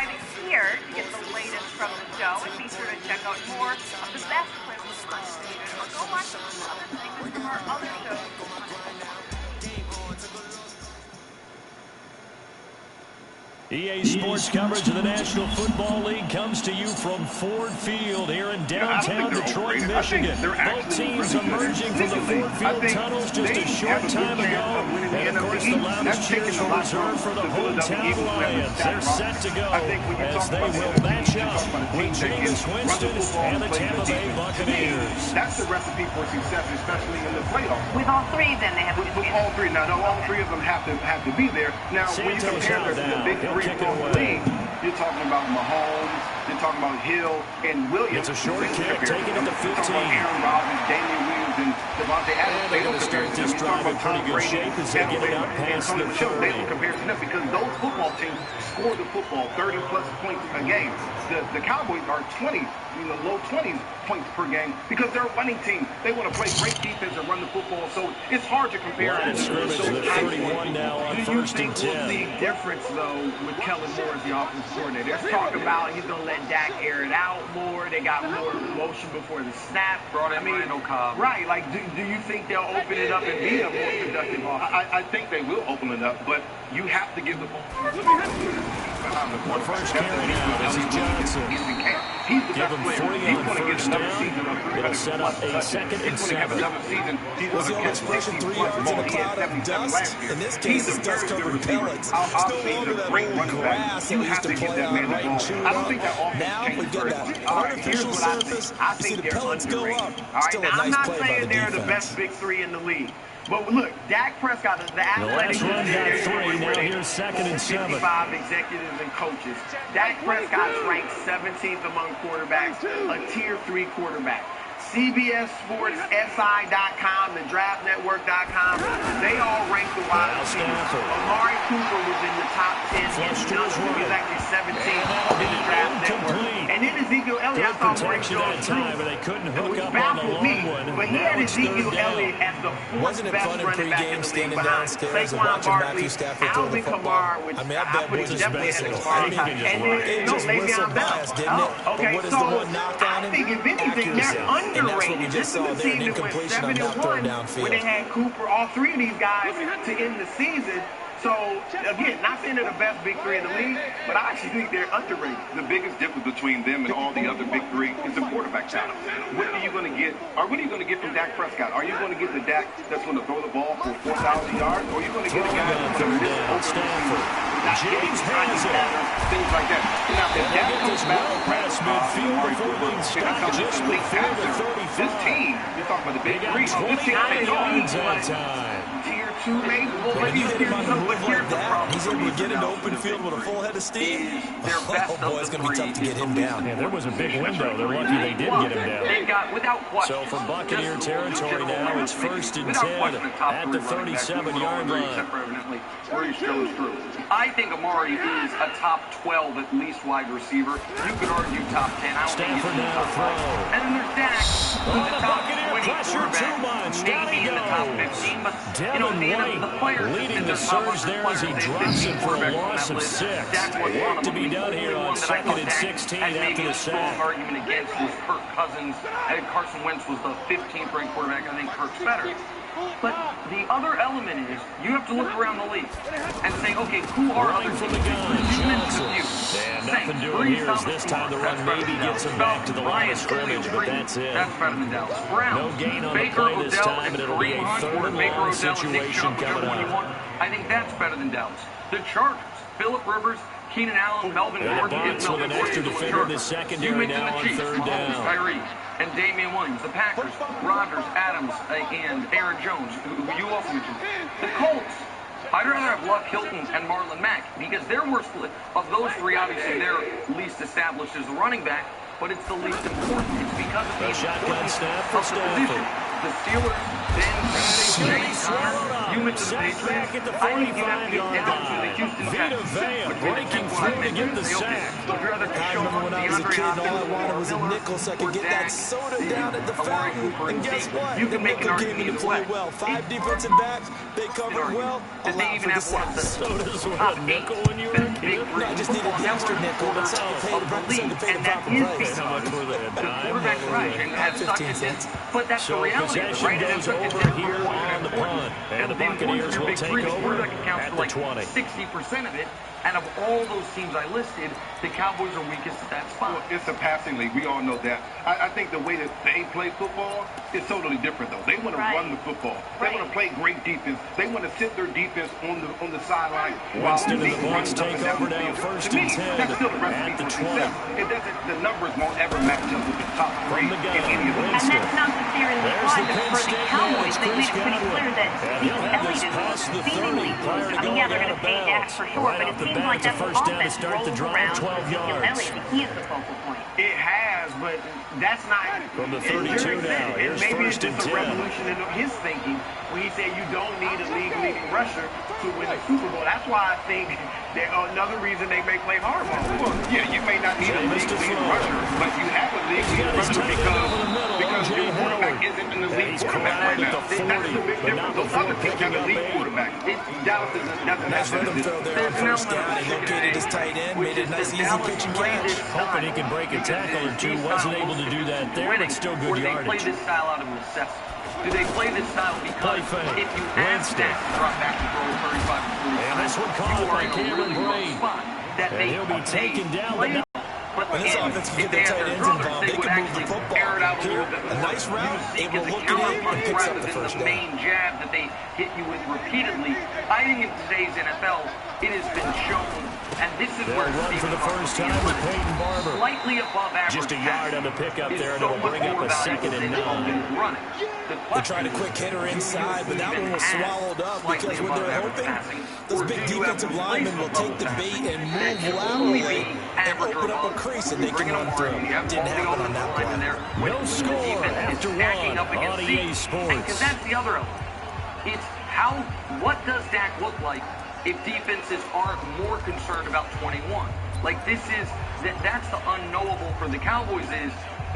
subscribe here to get the latest from the show, and be sure to check out more of the best clips from the season, or go watch some other segments from our other shows. EA Sports coverage of the National Football League comes to you from Ford Field here in downtown Detroit, Michigan. Both teams emerging from the Ford Field tunnels just a short time ago. And, of course, the loudest cheers were reserved for the hometown Lions. They're set to go as they will match up with Jameis Winston and the Tampa Bay Buccaneers. That's the recipe for success, especially in the playoffs. With all three of them, they have to with all three. Now, all three of them have to be there. Now, when you compare the big three from the league, you're talking about Mahomes, you're talking about Hill and Williams. It's a short kick, taking it to 15. You're talking about Aaron Rodgers, Damian Williams, and Devontae Adams. They don't compare to them. You're talking about Tom Brady and Tony Michelle. They don't compare to them because those football teams score the football 30-plus points a game. The Cowboys are 20, low 20s points per game because they're a running team. They want to play great defense and run the football, so it's hard to compare. Line of scrimmage at 31 now on first and 10. Do you think we'll see difference, though, with Kellen Moore as the offensive coordinator? There's talk about he's going to let Dak air it out more. They got more motion before the snap. Brought in Randall Cobb. Right. Like, do you think they'll open it up and be a more productive offense? I think they will open it up, but you have to give the ball. The first carry now, this is Johnson. Give him 3 on first down. It'll set up a second and 7. Was the old expression 3 yards in a cloud of dust? In this case, it's dust-covered pellets. It's no longer that old grass that we used to play on, right, and chew up. Now we get that artificial surface. You see the pellets go up. Still a nice play by the defense. They're the best big three in the league. But look, Dak Prescott, the athletic. The last run got 3. Now here's second and 7. 55 executives and coaches. Dak Prescott's ranked 17th among quarterbacks, a tier 3 quarterback. CBS Sports, SI.com, the DraftNetwork.com, they all rank the wide receivers. Amari Cooper was in the top 10. He was actually 17th in the Draft Network. And then Ezekiel Elliott, I saw Mike Jones time, but they couldn't hook up on the long one. But he had Ezekiel Elliott as the 4th best running back in the league behind Saquon Barkley, Alvin Kamara, which I put definitely ahead of Kamara. And then, Le'Veon Bell. Okay, so I think if anything, they're underrated. This is the season went 7-1 when they had Cooper, all 3 of these guys to end the season. So, again, not saying they're the best big 3 in the league, but I actually think they're underrated. The biggest difference between them and all the other big 3 is the quarterback challenge. What are you going to get? Or what are you going to get from Dak Prescott? Are you going to get the Dak that's going to throw the ball for 4,000 yards? Or are you going to get a guy that's going to miss open receivers? James has it. Things like that. Now, if Dak comes back past midfield before being stopped just before the 35. This team, you're talking about the big 3. This team takes yards that time. Tier 2 maybe. When you hit him on a move like that, he's able to get into open field with a full head of steam. Oh, boy, it's going to be tough to get him down. Yeah, there was a big window. They're lucky they did get him down. They've got, without question, so from Buccaneer territory now, it's first and 10 at the 37-yard line. I think Amari is a top 12 at least wide receiver. You could argue top 10. I don't think he's in the top 5. And then there's Dak, who's a top 20 quarterback, maybe in the top 15. But, the players leading the surge there as he drops it for a loss of 6. Work to be done here on second and 16 after the sack. Argument against was Kirk Cousins. I think Carson Wentz was the 15th ranked quarterback. I think Kirk's better. But the other element is you have to look around the league and say, okay, who are other from the gun? And nothing doing here is this time the run maybe gets him back to the line of scrimmage, but that's it. That's better than Dallas. Brown, no gain on the play this time, and it'll be a third and long situation coming up. I think that's better than Dallas. The Chargers, Phillip Rivers, Keenan Allen, Melvin Gordon, with an extra defender in the secondary now on third down. Kyrie and Damian Williams, the Packers, Rodgers, Adams, and Aaron Jones, who you also mentioned. The Colts. I'd rather have Luck, Hilton, and Marlon Mack because they're more split. Of those 3, obviously, they're least established as a running back, but it's the least important. It's because of the shotgun snap for Stafford. The Steelers, then you mentioned the Patriots. I think you have to get down to the Houston Texans. Breaking through to get the sack. I remember when I was a kid and all I wanted was a nickel so I could get that soda down at the fountain. And guess what? The nickel came into play well. 5 defensive backs, they covered well. Allow for the sacks. Sodas were a nickel when you were a kid. No, I just needed the extra nickel, but so I paid the proper price. How much were they? Quarterback rushing has such a 15 cents. But that's the reality. Possession goes over here on the punt. And the Buccaneers will take over at the 20. 60% of it. And of all those teams I listed, the Cowboys are weakest at that spot. Well, it's a passing league. We all know that. I think the way that they play football is totally different, though. They want to run the football. They want to play great defense. They want to sit their defense on the sideline. Winston and the Bucs take over now, first and 10 that's still the recipe at the for 20. success. It doesn't. The numbers won't ever match up with the top three From the gun, in any of the And that's not necessarily There's the why, Penn but for the State Cowboys, man, they made it pretty Chris clear that And he'll have this Elliott past the is seemingly 30 prior to I mean, going yeah, they're out going of to pay Dak bounds. for sure, Right but off it the seems bat, like it's a that first down to offense start the rolls drive, around 12 Ezekiel yards. Elliott, and he is the focal point. It has, but that's not. From the as Jerry 32 said, now, here's maybe it's first and just a 10. revolution in his thinking when he said you don't need a league-leading rusher to win a Super Bowl. That's why I think that another reason they may play hardball. Well, yeah, you may not need a league-leading rusher, but you have a league-leading rusher because your quarterback isn't an elite quarterback right now. That's the big difference. Those other teams have elite quarterbacks. Dallas doesn't have Nice rhythm that. throw there on first down. He located his tight end, made it a nice, easy pitch and catch. Hoping he can break a tackle or two. Wasn't able to do that there, but still good Or yardage. they play this style out of necessity? Do they play this style because Play fake. if you ask Winston. Dak to drop back and throw 35 to 40 And this one caught you are by in a Cameron really rough Brate. spot that And they he'll be taken down, but play. now But When this again, offense can if get they their had tight ends druthers, involved, they would can move the actually football. air it out a Here, little bit a more. nice route, Use Zeke able as to a look it in counterpunch and picks up rather the than first the down. main jab that they hit you with repeatedly. I think in today's NFL, it has been shown, and this is they'll where run for the first time with Peyton Barber. slightly above average. Just a yard on the pickup there, and so it'll bring up a second and 9. Running. They tried a quick hitter inside, but that one was swallowed up because what they're hoping, those big defensive linemen will take the bait and move laterally and open up a crease and they can run through. Didn't happen on that play. No score after one on EA Sports. Because that's the other element. It's what does Dak look like if defenses aren't more concerned about 21? Like that's the unknowable for the Cowboys is,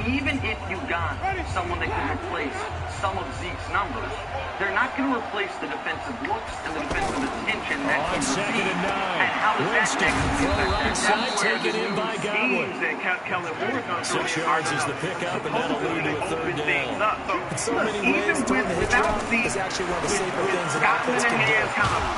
even if you got someone that can replace some of Zeke's numbers, they're not going to replace the defensive looks and the defensive attention that On he second receives. and 9, And how does that Winston, throw right side, That's where taken in by Godwin. That Kellen Moore's going to 6 yards is the pickup, and that'll lead to a third down. In so many ways, throwing the hitch route is actually one of the safer things an offense can do.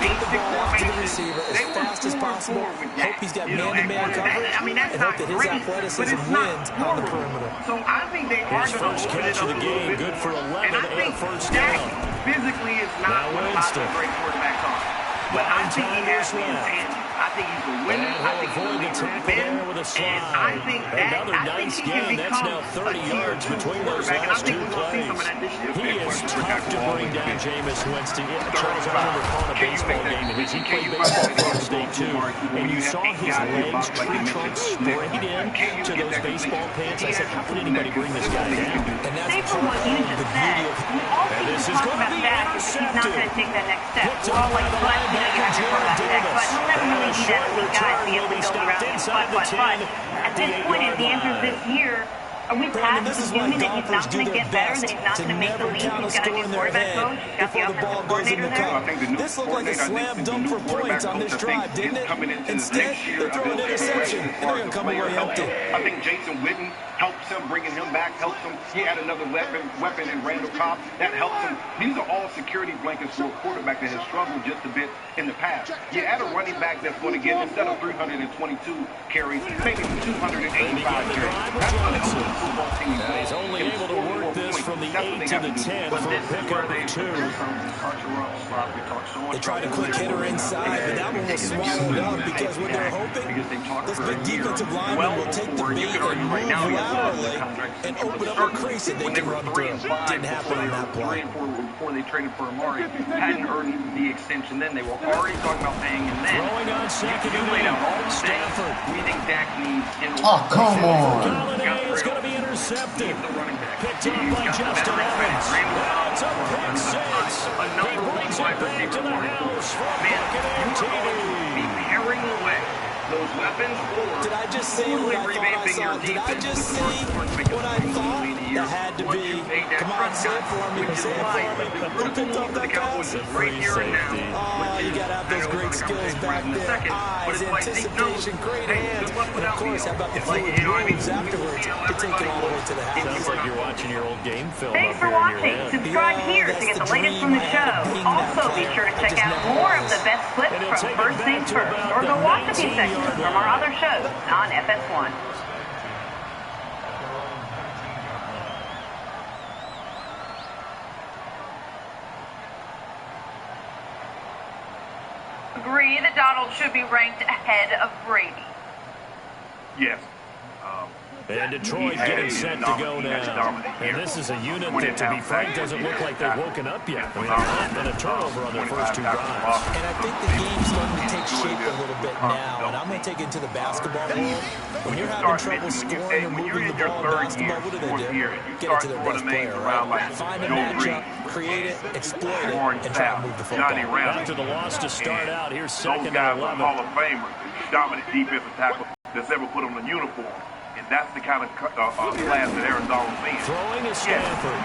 Get the ball off to the receiver as fast as possible. Hope he's got man-to-man coverage, and hope that his athleticism wins on the perimeter. So I think they are His going first to open catch it of up the a little game, bit good for more. 11 And I and think a first Dak down. physically is Now not one of the Winston. great quarterbacks on. But I think he has the intangibles. I think he's a winner. And I think he's a avoid the leader tackle of men. there with a slide. And I think that Another nice gain. That's now 30 yards between those last two plays. He is tough to bring down, Jameis Winston. Yeah, Charles, I remember calling a baseball game, and he played baseball for Florida State too, and you saw his legs, tree trunks straight in to those baseball pants. I said, how can anybody bring this guy down? And that's Say for what you just said, we all And this keep is talking going to about be that because he's not going to take that next step. Picked We're all up like, by well, you have your quarterback next, but he'll never really be that elite guy to be able to build around him. But at this point, if the answer is this year, are we Brandon, past this is assuming why that he's golfers not do going to their get better, best that he's not to going to make the never leap, count a he's got a score new in their quarterback head coach, he's got the before the ball offensive goes in coordinator the there? cup. This looked like a slam dunk for points on this drive, didn't it? Instead, they throw an interception, and they're going to come away empty. I think Jason Witten helps him, bringing him back, helps him. He had another weapon in Randall Cobb. That helps him. These are all security blankets for a quarterback that has struggled just a bit in the past. You add a running back that's going to get, instead of 322 carries, maybe 285 carries. That's going to help the football team. He's only able to work this from the 8 to the 10 for a pickup of 2. They tried a quick hitter inside, but that one was swallowed up because what they're hoping, this big defensive lineman will take the bait and move laterally and open up a crease that they can run through. Didn't happen on that play. Before they traded for Amari, hadn't earned the extension then. They were already talking about paying him then. Throwing on second You and laid out all 8. the Stafford. things we think Dak needs in order Oh, come on. Galladay is going to be intercepted. the running back. picked up by Justin Evans. That's a pick six. He brings it back to the house for a Buccaneer TD. Be paring away those weapons, or did I just see what I thought I saw? Did I just see what I thought? That had to be. Come on, say it for me. Say it for me. Who picked up that pass? Right here and now. Oh, you got to have those great skills back there. Eyes, anticipation, great hands. And, of course, how about the fluid moves afterwards to take it all the way to the house? Sounds like you're watching your old game film. Thanks for watching. Subscribe here to get the latest from the show. Also, be sure to check out more of the best clips from First Things First, or go watch a few segments from our other shows on FS1. Agree that Donald should be ranked ahead of Brady. Yes. And Detroit getting set to go now. And this is a unit that, to be frank, doesn't look like they've woken up yet. I mean, a punt and a turnover on their first two drives. And I think the game's starting to take shape a little bit now. And I'm going to take it to the basketball world. When you're having trouble scoring or moving the ball in basketball, what do? Get it to their best player, right? Find a matchup, create it, exploit it, and try to move the football. After the loss to start out, here's second and and 11. Hall of Famers, dominant defensive tackle that's ever put on a uniform. And that's the kind of class that Aaron Donald's in. Throwing is Stanford.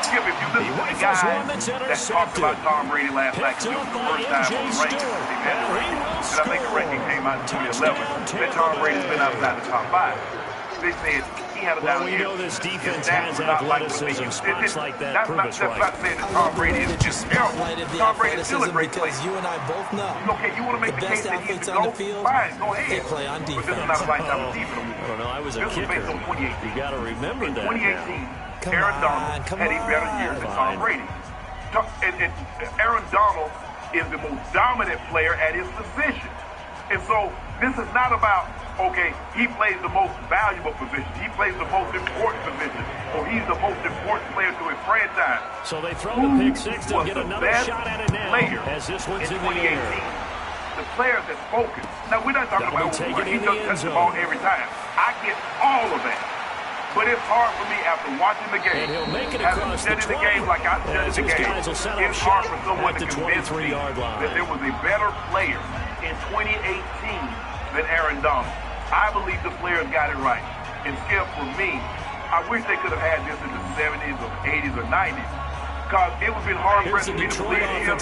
Skip, if you listen to the guys that talked about Tom Brady last night, it was the first time on the rankings they've had the ranking. And I think the ranking came out in 2011. That Tom Brady's been outside the top 5. They said he had a down year. Well, we know this defense has athleticism. Spots like that prove us right. That's not saying that Tom Brady is terrible. Tom Brady is still a great player. Because you and I both know. Okay, you want to make the case that he's on the field, fine, go ahead. they play on defense. But this is not the right time of defense. I don't know. I was a kicker. You got to remember that. 2018, Aaron Donald had a better year than Tom Brady. And Aaron Donald is the most dominant player at his position. And so this is not about, okay, he plays the most valuable position. He plays the most important position. Or he's the most important player to his franchise. So they throw the pick six to get another shot at it now as this one's in the air. The players that focus. Now, we're not talking about he doesn't touch the ball every time. I get all of that. But it's hard for me after watching the game. And he'll make it after across the 20. The game like I studied the game. It's hard for someone to convince me that there was a better player in 2018 than Aaron Donald. I believe the players got it right. And Skip, for me, I wish they could have had this in the 70s or 80s or 90s. Because it would have been hard for me to believe that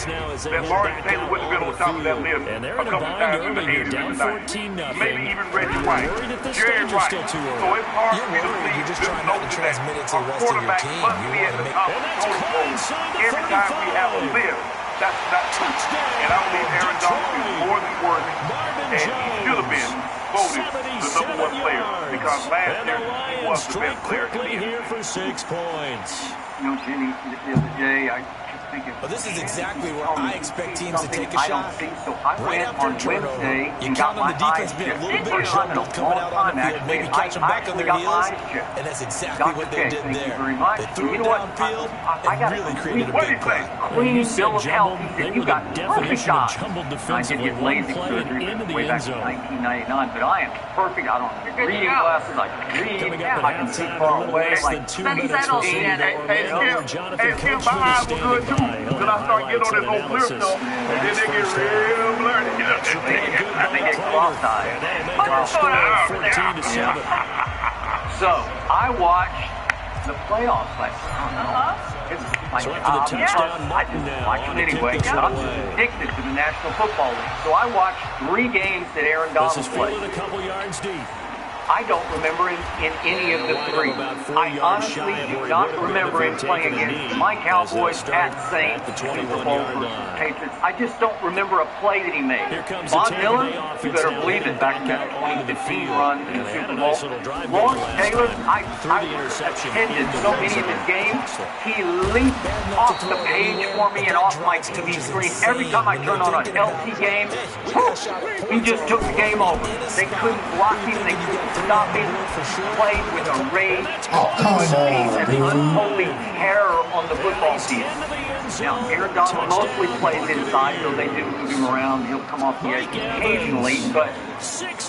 Lawrence Taylor wouldn't have been on top of that list a couple times in the 80s and the 90s. Maybe even Reggie White, Jerry Rice. So it's hard for me to believe this notion that a quarterback must be at the top of the totem pole every time we have a list. That's not true. And I believe Aaron Donald is more than worthy. And he should have been voted the number 1 player because last year he was the best player in the here for 6 points. You know, Jimmy, the other day, I kept thinking... Well, this is exactly where I expect teams to take a shot. I don't think so. I right went after on Wednesday you count on the defense being a little bit jumbled coming out on the field, maybe catch them back on their heels, and that's exactly what they did there. They threw it downfield and really created a big play. Clean bill of health. They were the definition of jumbled defensively. One play into the end zone. 1999, but I am perfect. I don't have reading glasses. I can read. I can see far away. Less than 2 minutes to see Jonathan Skip, my eyes were good too. Then I start getting on this old clear stuff, and then they get real blurry. I think it's cross-eyed. So I watched the playoffs last night. It's my job. I just watch it anyway. I'm addicted to the National Football League. So I watched 3 games that Aaron Donald played. A couple yards deep. I don't remember him in any of the 3. I honestly do not remember him playing against my Cowboys, at Saints, Super Bowl versus Patriots. I just don't remember a play that he made. Von Miller, you better believe it, back in that 2015 run in the Super Bowl. Lawrence Taylor, I attended so many of his games. He leaped off the page for me and off my TV screen. Every time I turned on an LT game, he just took the game over. They couldn't block him. They couldn't run-stopping play with a rage, and unholy terror on the football field. Now, Aaron Donald mostly plays inside, so they do move him around. He'll come off the edge occasionally, but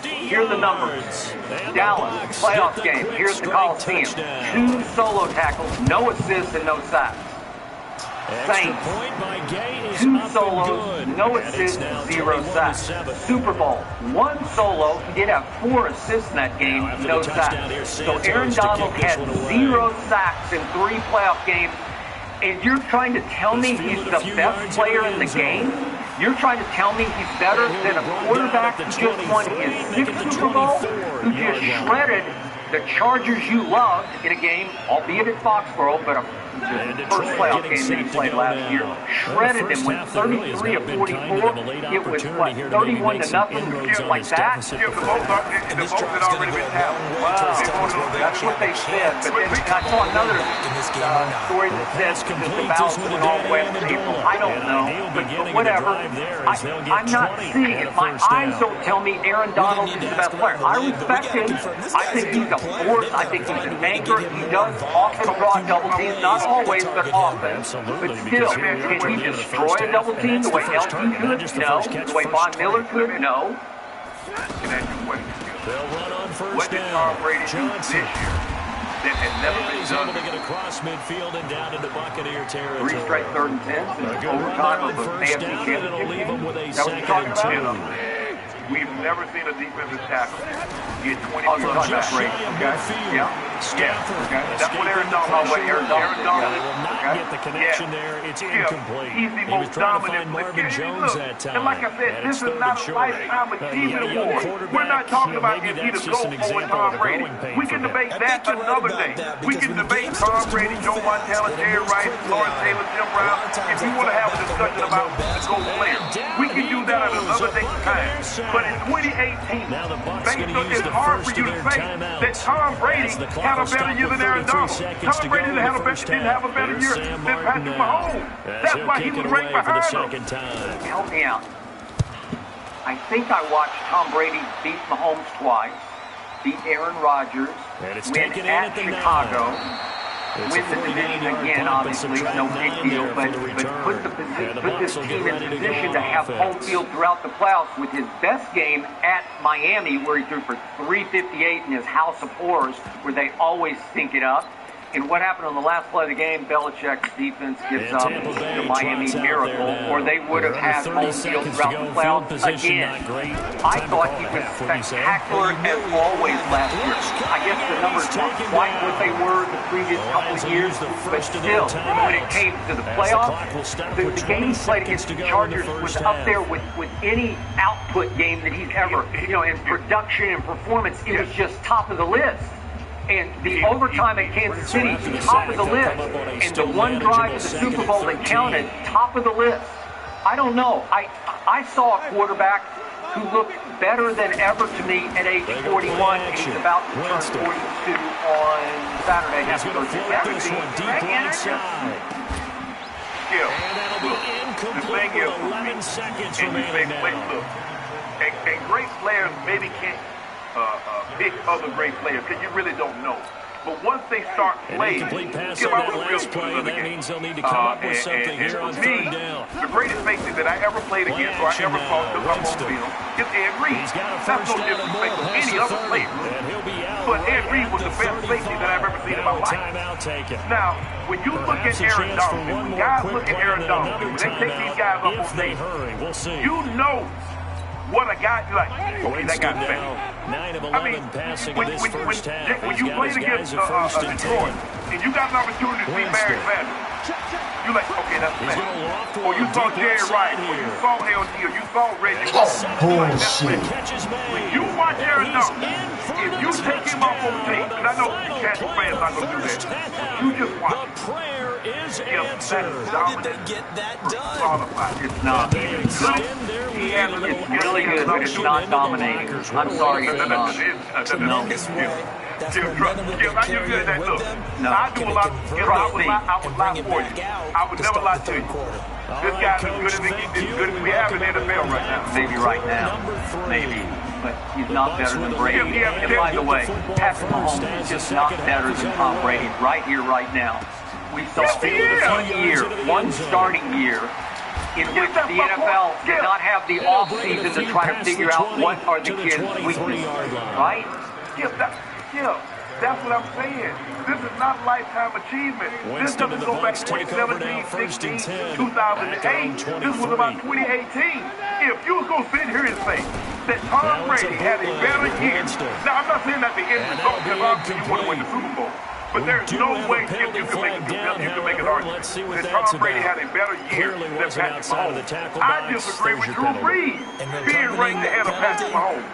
here are the numbers. Dallas, playoff game, here's the Coliseum. 2 solo tackles, no assists, and no sacks. Saints, 2 solos, no assists, 0 sacks. Super Bowl, 1 solo. He did have 4 assists in that game, no sacks. So Aaron Donald had 0 sacks in 3 playoff games. And you're trying to tell me he's the best player in the game? You're trying to tell me he's better than a quarterback who just won his 6th Super Bowl, who just shredded the Chargers you loved in a game, albeit at Foxborough, but the first playoff game that he played last year. Shredded them, went 33 of 44. It was, what, 31 to nothing, like that? The votes had already been tallied. Wow. That's what they said. But then I saw another story that says that the ballots went all the way up to April. I don't know, but whatever. I'm not seeing it. My eyes don't tell me Aaron Donald is the best player. I respect him. I think he's a force. I think he's an anchor. He does often draw double teams, not always, but often. But still, can he destroy a double team the way Elton could? No. The way Von Miller could? No. What did Tom Brady do this year that had never been done? To get across midfield and down into Buccaneer territory. 3 straight 3rd and 10s in overtime of an AFC championship game. That was talking about. We've never seen a defensive tackle get 20 you're talking about Brady. Okay. Yeah. Okay. That's what Aaron Donald did. Aaron Donald will not get the connection there. It's incomplete. He's the most dominant. Marvin Jones that time. And like I said, this is not a lifetime achievement award. We're not talking about if he the GOAT or Tom Brady. We can debate that another day. We can debate Tom Brady, Joe Montana, Jerry Rice, Lawrence Taylor, Tim Brown. If we want to have a discussion about the GOAT player, we can do that at another day's time. But in 2018, it's hard for you to say that Tom Brady had a better year than Aaron Donald. Tom Brady didn't have a better year than Patrick Mahomes. That's why he was ranked behind him. Help me out. I think I watched Tom Brady beat Mahomes twice, beat Aaron Rodgers, win at Chicago, win the division again, obviously, no big deal, but put this team in position to have home field throughout the playoffs with his best game at Miami, where he threw for 358 in his house of horrors, where they always stink it up. And what happened on the last play of the game, Belichick's defense gives up the Miami Miracle, or they would have had home field throughout the playoffs again. I thought he was spectacular as always last year. I guess the numbers weren't quite what they were the previous couple of years, but still, when it came to the playoffs, the game he played against the Chargers was up there with any output game that he's ever, in production and performance, it was just top of the list. And the overtime at Kansas City, top of the list. And the one drive to the Super Bowl that counted, top of the list. I don't know. I saw a quarterback who looked better than ever to me at age 41, and he's about to turn 42 on Saturday. Happy birthday. The thing is, 11 seconds remaining now. Look, and great players maybe can't pick other great players because you really don't know. But once they start playing, give out the real play, that means they'll need to come up with something here on 3rd down. The greatest safety that I ever played against or I ever fought took up on field is Ed Reed. That's no disrespect to any other player. But Ed Reed was the best safety that I've ever seen in my life. Now, when you look at Aaron Donald, when guys look at Aaron Donald, when they take these guys up on tape, you know what a guy, like, okay, that guy's special. 9 of 11 passing in this first half. When you played against Detroit, and you got an opportunity to see Barry Sanders, you're like, okay, that's special. Or you saw Jerry Rice, or you saw LT, or you saw Reggie. Bullshit. When you watch Aaron Donald, if you take him off on tape, and I know casual fans not going to do that, you just watch. The prayer is answered. How did they get that done? It's not. It's really good, but it's not dominating. I'm sorry, it's not. No. That's what none of them can carry it with them. No. I do a lot. I would lie for you. I would never lie to you. This guy's as good as we have in the NFL right now. Maybe right now. Maybe. but he's not better than Brady. And by the way, Patrick Mahomes is just not better than Tom Brady right here, right now. We saw one starting year, in which the NFL did not have the offseason to try to figure out what are the kids' weaknesses, right? That's what I'm saying. This is not lifetime achievement. This doesn't go back to 2017, 16, 2008. This was about 2018. If you was going to sit here and say that Tom Brady had a better year, now I'm not saying that the end result, because obviously you want to win the Super Bowl. But there's no way you can make an argument that Tom Brady had a better year than Patrick Mahomes. I disagree with Drew Brees being ranked ahead of Patrick Mahomes.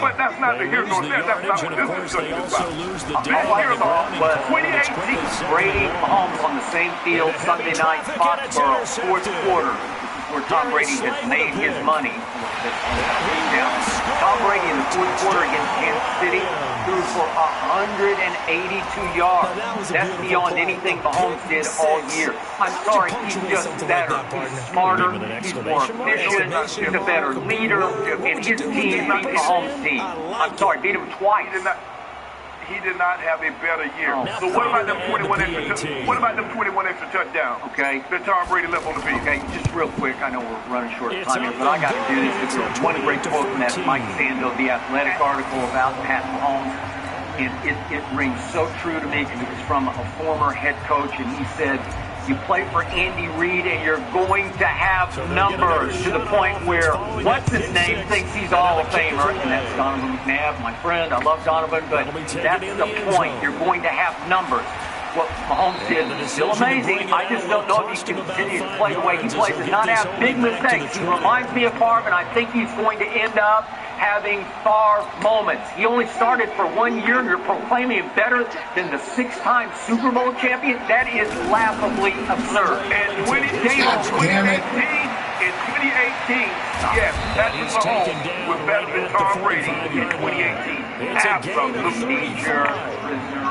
But that's not the here nor there. That's not what this is about. All I saw was 2018 Brady Mahomes on the same field Sunday night, Foxborough, fourth quarter. Where Tom Brady has made his money. Tom Brady in the fourth quarter against Kansas City threw for 182 yards. That's beyond anything Mahomes did all year. I'm sorry, he's just better. He's smarter. He's more efficient. He's a better leader. And his team beat Mahomes' team. I'm sorry, beat him twice. He did not have a better year. So what about them 21 extra touchdowns? Okay. That Tom Brady left on the field. Okay, just real quick. I know we're running short of time here, but I got to do this because there's one great quote from that Mike Sando, the Athletic article about Pat Mahomes. And it rings so true to me because it was from a former head coach, and he said, you play for Andy Reid and you're going to have numbers to the point where what's his name thinks he's a Hall of Famer, and that's Donovan McNabb, my friend. I love Donovan, but that's the point. You're going to have numbers. What Mahomes did is still amazing. I just don't know if he can continue to play the way he plays and not have big mistakes. He reminds me of Favre, and I think he's going to end up having Favre moments. He only started for 1 year, and you're proclaiming him better than the 6-time Super Bowl champion? That is laughably absurd. And 2018, yes, Patrick Mahomes was better than Tom Brady in 2018. Absolutely.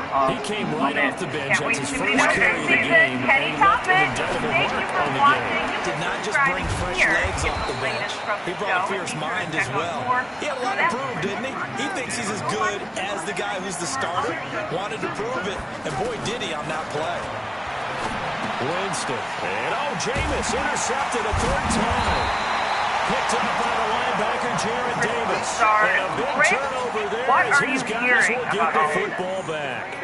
He came right off the bench. That's his first carry of the game. Kenny Thompson, thank you for watching. Did not just bring fresh legs off the bench. He brought a fierce mind as well. He had a lot to prove, didn't he? He thinks he's as good as the guy who's the starter. Wanted to prove it, and boy, did he on that play. Winston. And Jameis intercepted a third time. Picked up by the linebacker, Jarrett Davis. And a big turnover there as these guys will get the football back.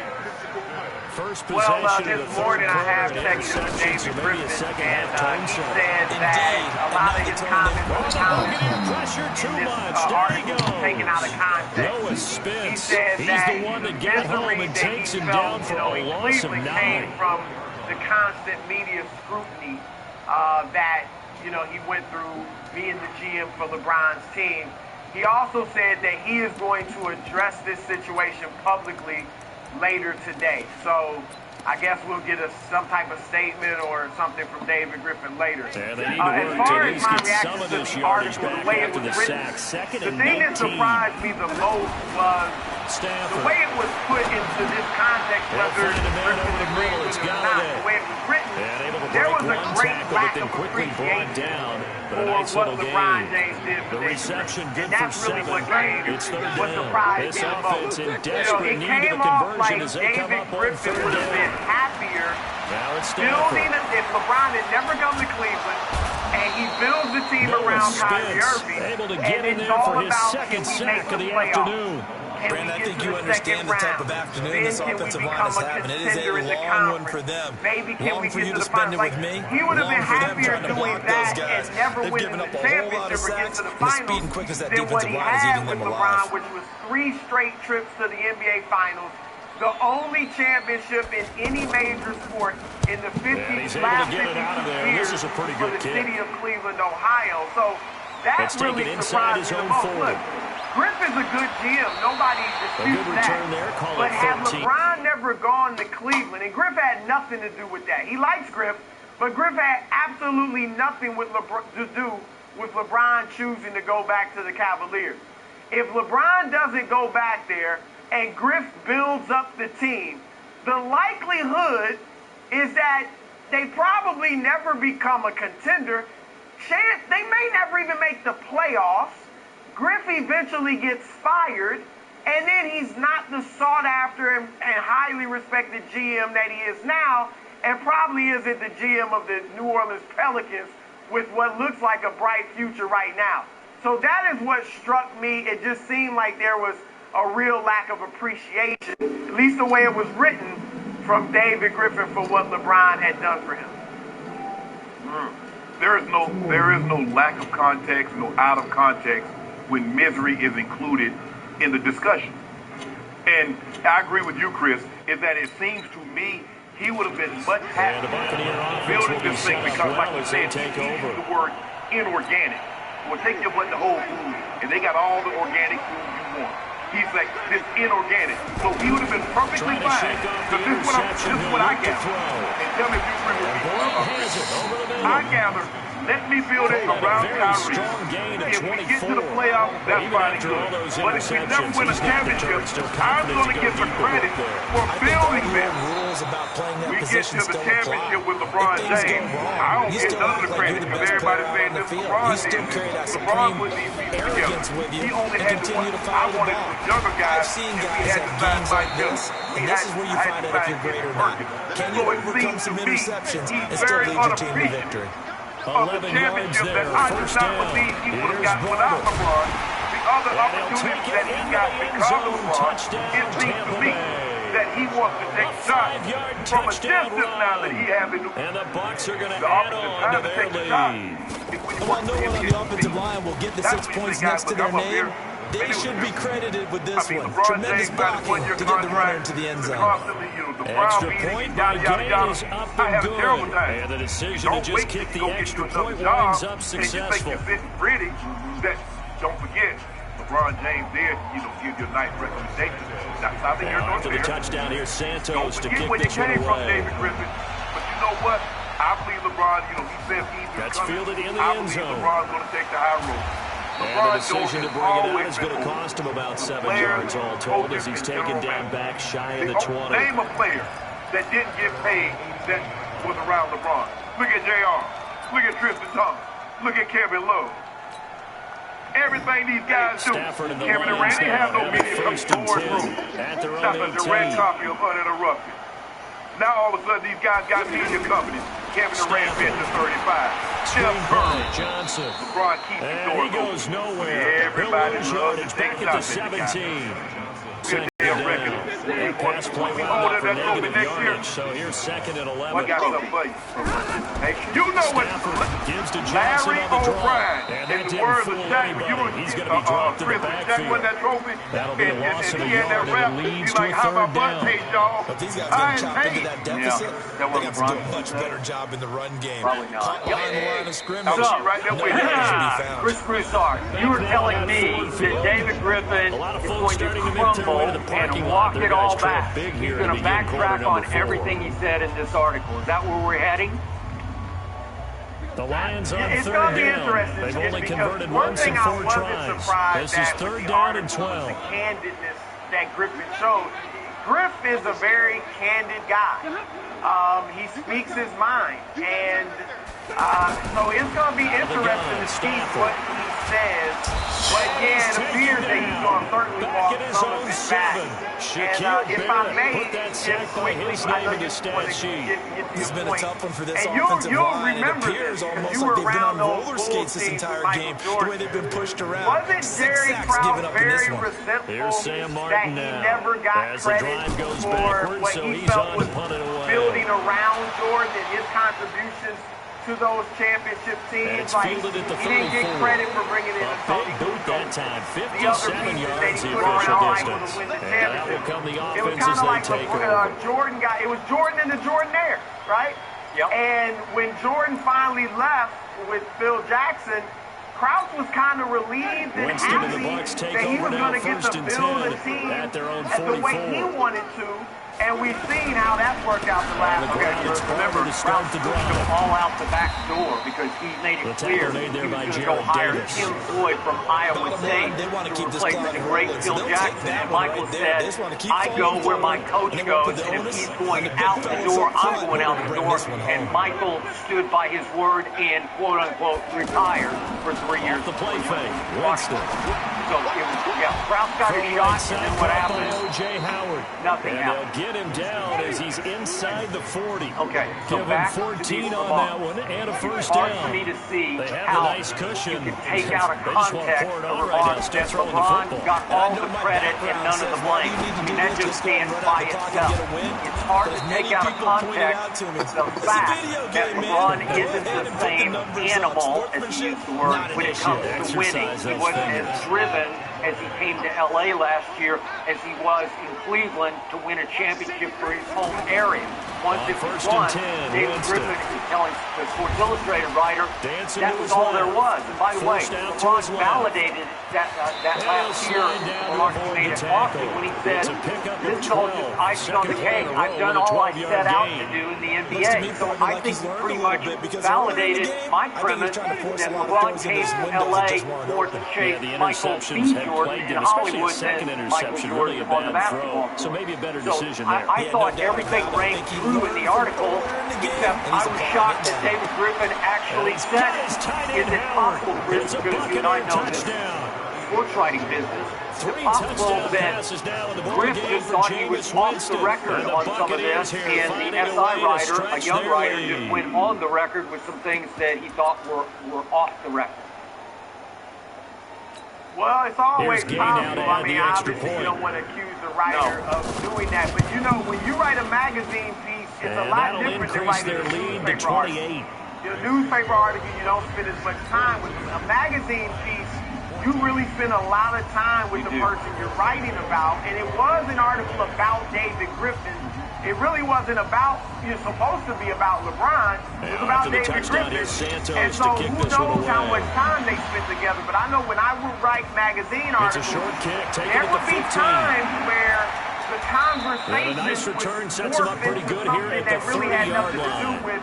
First possession of the third quarter and interception, so maybe a second half tone he said that a lot of his comments pressure too much. There he goes. Taken out of context. Noah Spence. He's the one that got home and takes him down for a loss of 9. From the constant media scrutiny that he went through being the GM for LeBron's team. He also said that he is going to address this situation publicly later today. So I guess we'll get some type of statement or something from David Griffin later. Yeah, they need to work to at least get some of this yardage back after the sack. Second and 19. The thing that surprised me the most was the way it was put into this context, whether Griffin agreed with it or not, the way it was written. There was a great lack of appreciation for what LeBron James did for the reception good for 7. It's third what down. surprised This me the offense most. in desperate need of a conversion as they come up on Griffin third would have been down. happier Now it's building if LeBron had never come to Cleveland and he builds the team around Kyrie Irving, able to get in there for his second sack of the afternoon. Brandon, I think you understand the type of afternoon this offensive line is having. It is a long one for them. Long for you to spend it with me. Long for them trying to block those guys. They've given up a whole lot of sacks, and the speed and quickness that defensive line is eating them alive. Which was 3 straight trips to the NBA Finals, the only championship in any major sport in the 50s, last 52 years this is a pretty for good the kick. city of Cleveland, Ohio. So that really surprised me the most. Look, Griffin's a good GM. Nobody disputes that. But had LeBron never gone to Cleveland, and Griff had nothing to do with that. He likes Griff, but Griff had absolutely nothing to do with LeBron choosing to go back to the Cavaliers. If LeBron doesn't go back there and Griff builds up the team, the likelihood is that they probably never become a contender. They may never even make the playoffs. Griff eventually gets fired, and then he's not the sought-after and highly respected GM that he is now, and probably isn't the GM of the New Orleans Pelicans with what looks like a bright future right now. So that is what struck me. It just seemed like there was a real lack of appreciation, at least the way it was written, from David Griffin for what LeBron had done for him. There is no lack of context, no out of context when misery is included in the discussion. And I agree with you, Chris, is that it seems to me he would have been much happier building this thing because, like you said, he used the word inorganic. Well, take your butt to Whole Foods, and they got all the organic food you want. He's like, this inorganic. So he would have been perfectly fine. So this is what I gather. And tell me if you agree with me. I gather, let me build it around Kyrie. If we get to the playoffs, that's fine and good. But if we never win a championship, I'm going to get the credit for building this. We get to the championship with LeBron James. I don't get none of the credit because everybody's saying this LeBron did. LeBron wouldn't even be together. He only had to win. I wanted the younger guys if we had to sign by him. And this is where you find out if you're great or not. Can you overcome some interceptions and still lead your team to victory? Of the championship that I do not believe he would have gotten without LeBron. The other opportunities that he got because of LeBron, it seems to me that he wants to take shots from a distance now that he has in and the Bucks are going to add on to their lead. While no one on the offensive line will get the 6 points next to their name, they should be credited with this one. Tremendous blocking to get the runner into the end zone. Extra point by Gain is up and good. And the decision to just kick the extra point winds up successful. Don't forget, LeBron James did, give you a nice recommendation. That's how they after the touchdown here, Santos to kick this one away. David Griffin. But you know what? I believe LeBron, he said he's that's fielded in the end zone. LeBron's going to take the high road. And the decision to bring it out is going to cost him about 7 yards all told as he's taken down back shy of the 20. Name a player that didn't get paid that was around LeBron. Look at JR. Look at Tristan Thompson. Look at Kevin Love. Everything these guys do. Kevin and Randy have no media come towards room. That's a direct copy of uninterrupted. Now all of a sudden these guys got media companies. Kevin Durant been to 35. Steph Curry. Johnson. LeBron keeps the door he goes open. nowhere. Everybody loves to back take at the shots at the 17. Good damn record. Pass play We wound hold up it, for that's over negative next year. yardage. So here's second and 11. I got something for you. Hey, you know what? Gives to Johnson Larry on the draw. O'Brien, And in that the didn't words of fool Shaq, anybody. He's going to be dropped to the backfield. won that trophy. That'll be a loss of a he had yard, that rep. and it leads He's to like, a how third about my down. pay, y'all? But these guys I got ain't chopped into paid. that deficit. They got to do a much better job in the run game. Probably not. Caught behind the line of scrimmage. So, right there with Nowhere you. to be found. Chris Broussard, you were telling me that David Griffin A lot of is folks going to starting to make their way to crumble the parking and lot. walk Their it all guys trail back. big He's here going to to begin quarter backtrack on number 4. everything he said in this article. Is that where we're heading? The Lions on It's third going to be down. interesting. They've only because converted one once in thing I 4 wasn't tries. surprised This is at third with the down and article was 12. the candidness that Griffin showed. Griff is a very candid guy. He speaks his mind. And so it's going to be interesting to see what he says. But again, it appears that he's going to certainly Back walk in his some own of it back. 7. And Shaquille if I Barrett may, put that just sack by quickly, his I name know in the you stat want to sheet. get to It's your been a point. tough one for this And offensive you'll line. It remember appears this, almost you like were they've been around on those roller Bulls skates this teams entire with game, Michael the way they've been pushed around. Wasn't 6 Jerry sacks Krause given up in this very one. resentful Here's Sam that Martin he now. never got As the credit drive goes for backwards, what so he he's felt on was to punt it away. building around Jordan and his contributions to those championship teams? And it's Like, fielded at the he didn't get 34. credit for bringing in A a big Tony boot that Kukoc. time. The other 57 pieces yards that the he put on official all right was distance. to win the And that will championship. come the It was offense kind as of they like take over. Jordan got, it was Jordan and the Jordan-aire, right? Yep. And when Jordan finally left with Phil Jackson, Krause was kind of relieved and Winston and the happy Bucks take that he over was now, going to get first to and build 10 a team at their own the way he 44. wanted to. And we've seen how that's worked out the last couple. Remember, Brown pushed him all out the back door because he made it clear he was going to go hire Tim Floyd from Iowa State to replace the great Phil Jackson. And Michael said, I go where my coach goes, and if he's going out the door, I'm going out the door. And Michael stood by his word and, quote-unquote, retired for 3 years. The play fake. Winston. So, Brown got a shot, and then what happened? O.J. Howard. Nothing happened. They'll get him down as he's inside the 40. Okay, so Give back him 14 to on that one and a first hard down. for me to see They have how the nice cushion. you can take out of They just won't context pour it the on right now. LeBron Still that throwing the LeBron football. got all the credit and none of the blame. I mean, that just stands by itself. It's hard to take out of context the fact that LeBron isn't the same animal, as he used the word, when it comes to winning. He wasn't as driven as he came to L.A. last year as he was in Cleveland to win a championship for his home area. Once it was won, David Griffin is telling the Sports Illustrated writer that was all there was. And by the way, LeBron validated that last year LeBron made at Boston when he said, this is all just icing on the cake. I've done all I set out to do in the NBA. So I think he pretty much validated my premise that LeBron came to L.A. more to chase Michael B. Jordan in Hollywood than Michael Jordan on the basketball court. So maybe a better decision there. I thought everything rang true in the article, except I was shocked that David Griffin actually said it. Is it possible, Chris, because you and I know this sports writing business, is it possible that Griffin thought he was off the record on some of this, and the SI writer, a young writer, just went on the record with some things that he thought were off the record? Well, it's always possible. I mean, obviously you don't want to accuse the writer of doing that. But, you know, when you write a magazine piece, it's a lot different than writing a newspaper article. Your newspaper article, you don't spend as much time with it. A magazine piece, you really spend a lot of time with the person you're writing about. And it was an article about David Griffin. It really wasn't about, you're supposed to be about LeBron. It was about David Griffin. And so who knows how much time they spent together. But I know when I would write magazine articles, there would be times where the conversation would morph into something that really had nothing to do with,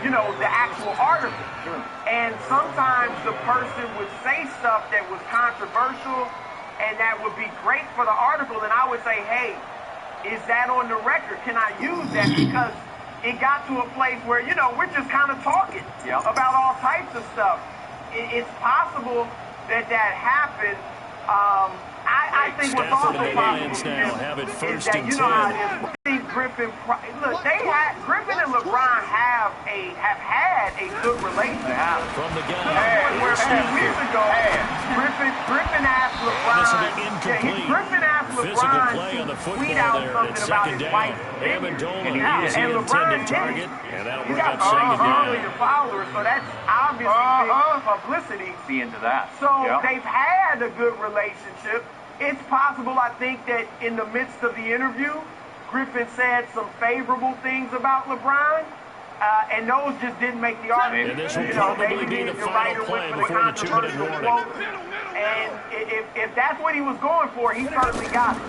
you know, the actual article. And sometimes the person would say stuff that was controversial and that would be great for the article. And I would say, hey, is that on the record? Can I use that? Because it got to a place where, you know, we're just kind of talking about all types of stuff. It's possible that happened. I think what's also possible is that, you know how it is. Griffin, look, Griffin and LeBron have had a good relationship. From the gun. Where a few weeks ago, Griffin asked LeBron, Griffin asked LeBron to tweet out something about his wife's figure. And LeBron did it. He got 3 million followers, so that's obviously publicity. See into that. So they've had a good relationship. It's possible, I think, that in the midst of the interview, Griffin said some favorable things about LeBron, and those just didn't make the article. And this will probably be the final play before the 2-minute warning. And if that's what he was going for, he certainly got it.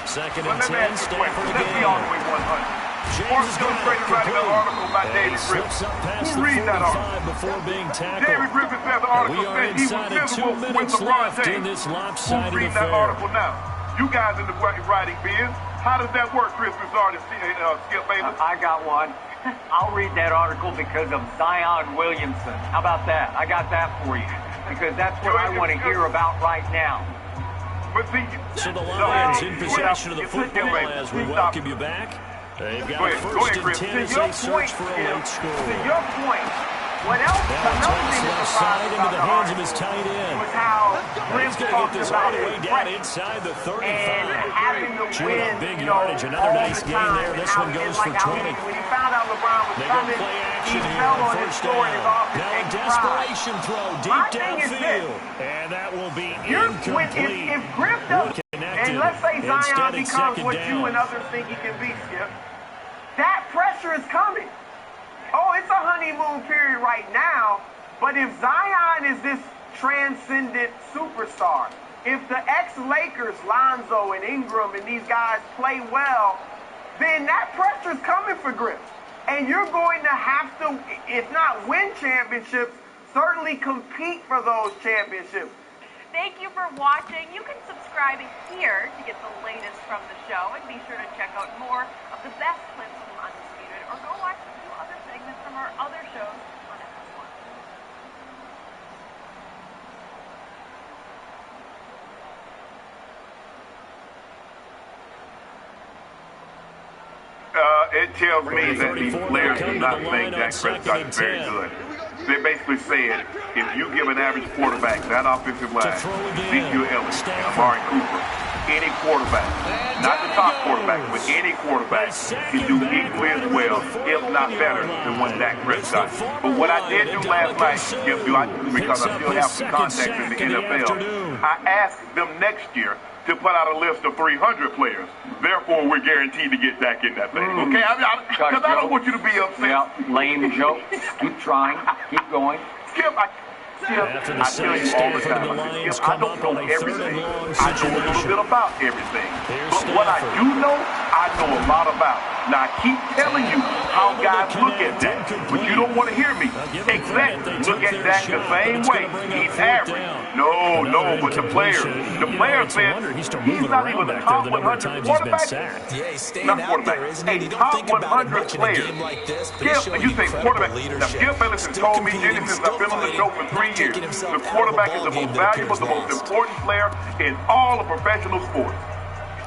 Second and 10, Stanford again. Let's be all the way 100. Sports Illustrated writing an article about David Griffin. Who reads that article? Before being tackled. David Griffin says the article said he was miserable with LeBron James. Who's reading that article now? You guys in the writing biz. How does that work, Chris Broussard and Skip Bayless? I got one. I'll read that article because of Zion Williamson. How about that? I got that for you. Because that's what I want to hear about right now. But see, so the Lions in possession of the football as we welcome you back. They've got first and 10 as they search for a late score. To your point, what else? Another thing that surprised into the hands of his tight end. Was how He's going to get this all the way down inside the 35. And having to win, big yardage. Another nice gain there. This one goes for 20. When he found out LeBron was coming, he fell on his floor in his office. Now a desperation throw deep downfield. And that will be incomplete. If Griff doesn't, and let's say Zion becomes what you and others think he can be, Skip, that pressure is coming. Oh, it's a honeymoon period right now, but if Zion is this transcendent superstar, if the ex-Lakers, Lonzo and Ingram and these guys play well, then that pressure's coming for Griff. And you're going to have to, if not win championships, certainly compete for those championships. Thank you for watching. You can subscribe here to get the latest from the show, and be sure to check out more of the best clips from Undisputed, or go watch a few other segments from our other shows on PS4. It tells me that these players do not think Dak Prescott is very good. They basically said, if you give an average quarterback that offensive line, Ezekiel Elliott, Amari Cooper, any quarterback, not the top quarterback, but any quarterback can do equally as well, if not better, than what Dak Prescott. But what I did do last night, because I still have some contacts in the NFL, I asked them next year to put out a list of 300 players. Therefore, we're guaranteed to get Dak in that thing. Okay? Because I don't want you to be upset. Yeah, lame joke. Keep trying. Keep going. Skip, I tell you all the time, I don't know everything. I know a little bit about everything. But what I do know, I know a lot about. Now, I keep telling you how guys look at Dak, but you don't want to hear me. Exactly. Look at Dak the same way. He's average. No, but the player says he's not even the top 100 quarterback. Yeah, he's staying out there, isn't he? You don't think about it much in a game like this, but he's showing incredible leadership. Now, Skip Bayless told me, Jenny, since I've been on the show for 3 years, the quarterback is the most valuable, the most important player in all of professional sports.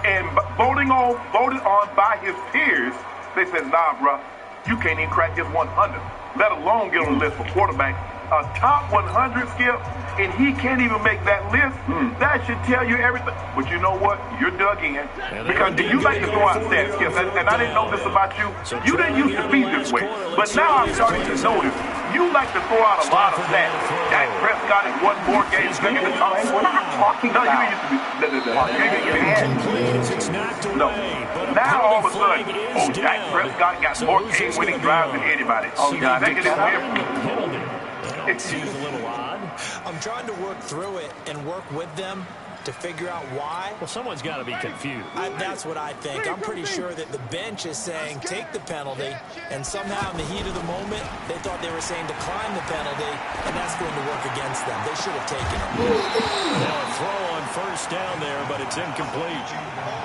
And voted on by his peers, they said, nah, bro, you can't even crack his 100, let alone get on the list for quarterback. A top 100, Skip, and he can't even make that list. That should tell you everything. But you know what? You're dug in. Because you like to throw out stats, Skip, and I didn't know this about you. You didn't used to be this way. But now I'm starting to notice you like to throw out a lot of stats. Dak Prescott is one more game second to come. What are you talking about? No, you used to be. No. Now all of a sudden, Dak Prescott got more game-winning drives than anybody. Oh, God. Make it different. It seems a little odd. I'm trying to work through it and work with them to figure out why. Well, someone's got to be confused. That's what I think. I'm pretty sure that the bench is saying take the penalty, and somehow in the heat of the moment, they thought they were saying decline the penalty, and that's going to work against them. They should have taken it. Now a throw on first down there, but it's incomplete.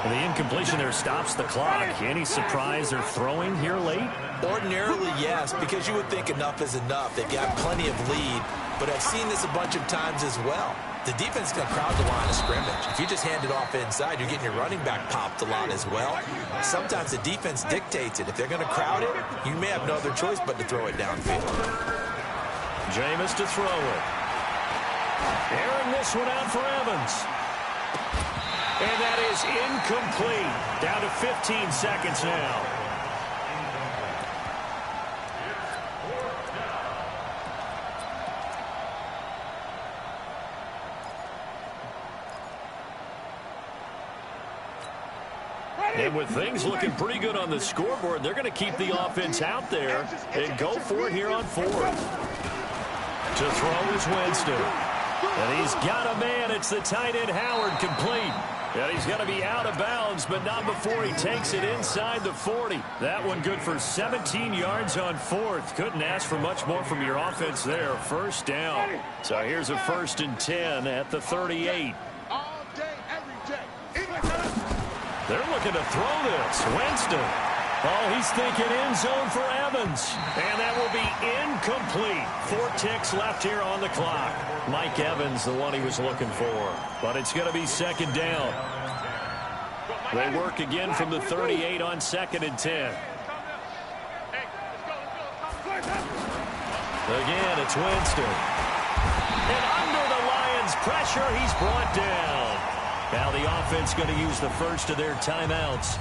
And the incompletion there stops the clock. Any surprise they're throwing here late? Ordinarily, yes, because you would think enough is enough. They've got plenty of lead, but I've seen this a bunch of times as well. The defense is going to crowd the line of scrimmage. If you just hand it off inside, you're getting your running back popped a lot as well. Sometimes the defense dictates it. If they're going to crowd it, you may have no other choice but to throw it downfield. Jameis to throw it. Airing this one out for Evans. And that is incomplete. Down to 15 seconds now. And with things looking pretty good on the scoreboard, they're going to keep the offense out there and go for it here on fourth. To throw is Winston. And he's got a man. It's the tight end Howard, complete. And he's going to be out of bounds, but not before he takes it inside the 40. That one good for 17 yards on fourth. Couldn't ask for much more from your offense there. First down. So here's a 1st and 10 at the 38. They're looking to throw this. Winston. Oh, he's thinking end zone for Evans. And that will be incomplete. 4 ticks left here on the clock. Mike Evans, the one he was looking for. But it's going to be 2nd down. They work again from the 38 on 2nd and 10. Again, it's Winston. And under the Lions' pressure, he's brought down. Now the offense going to use the first of their timeouts.